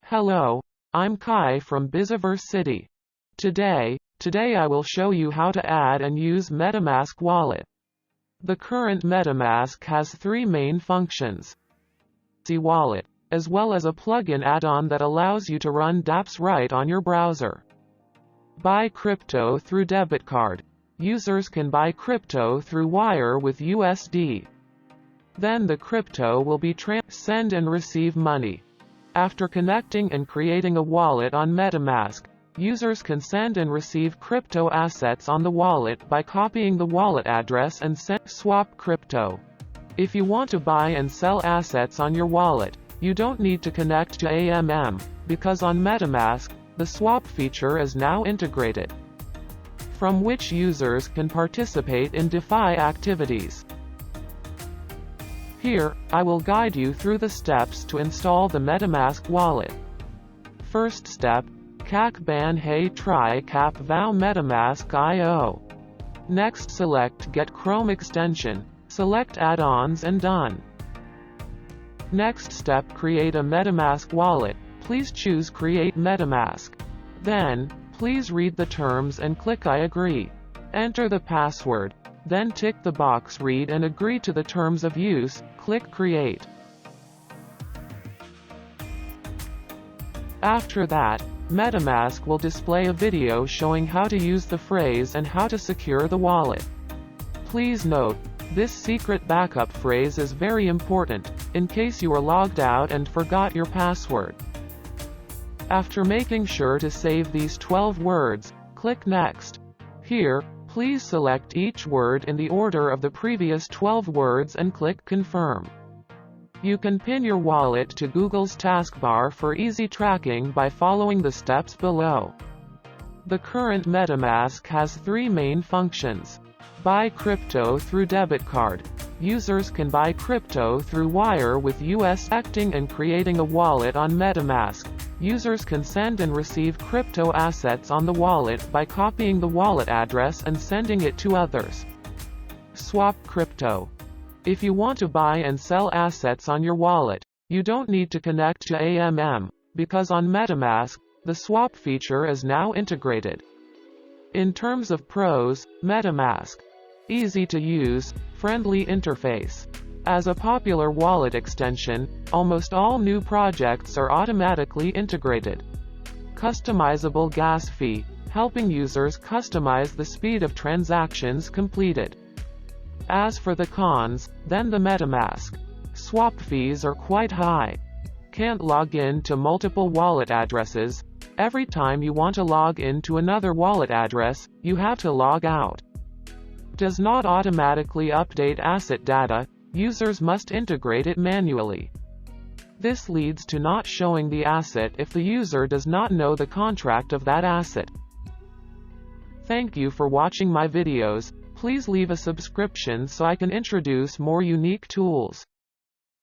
Hello, I'm Kai from Biziverse City. Today I will show you how to add and use Metamask wallet. The current Metamask has three main functions. Wallet, as well as a plugin add-on that allows you to run Dapps right on your browser. Buy crypto through debit card. Users can buy crypto through wire with USD. Then the crypto will be send and receive money. After connecting and creating a wallet on Metamask, users can send and receive crypto assets on the wallet by copying the wallet address and swap crypto. If you want to buy and sell assets on your wallet, you don't need to connect to AMM, because on Metamask, the swap feature is now integrated, from which users can participate in DeFi activities. Here, I will guide you through the steps to install the Metamask wallet. First step, Kak ban hai try cap vào Metamask IO. Next select Get Chrome extension, select add-ons and done. Next step, create a Metamask wallet. Please choose Create Metamask. Then, please read the terms and click I agree. Enter the password. Then tick the box Read and agree to the terms of use, click Create. After that, Metamask will display a video showing how to use the phrase and how to secure the wallet. Please note, this secret backup phrase is very important, in case you are logged out and forgot your password. After making sure to save these 12 words, click Next. Here, please select each word in the order of the previous 12 words and click Confirm. You can pin your wallet to Google's Taskbar for easy tracking by following the steps below. The current Metamask has three main functions. Buy crypto through debit card. Users can buy crypto through wire with USD. Acting and creating a wallet on Metamask. Users can send and receive crypto assets on the wallet by copying the wallet address and sending it to others. Swap crypto. If you want to buy and sell assets on your wallet, you don't need to connect to AMM, because on Metamask, the swap feature is now integrated. In terms of pros, Metamask. Easy to use, friendly interface. As a popular wallet extension, almost all new projects are automatically integrated. Customizable gas fee, helping users customize the speed of transactions completed. As for the cons, then the Metamask swap fees are quite high. Can't log in to multiple wallet addresses. Every time you want to log in to another wallet address, you have to log out. Does not automatically update asset data. Users must integrate it manually. This leads to not showing the asset if the user does not know the contract of that asset. Thank you for watching my videos. Please leave a subscription so I can introduce more unique tools.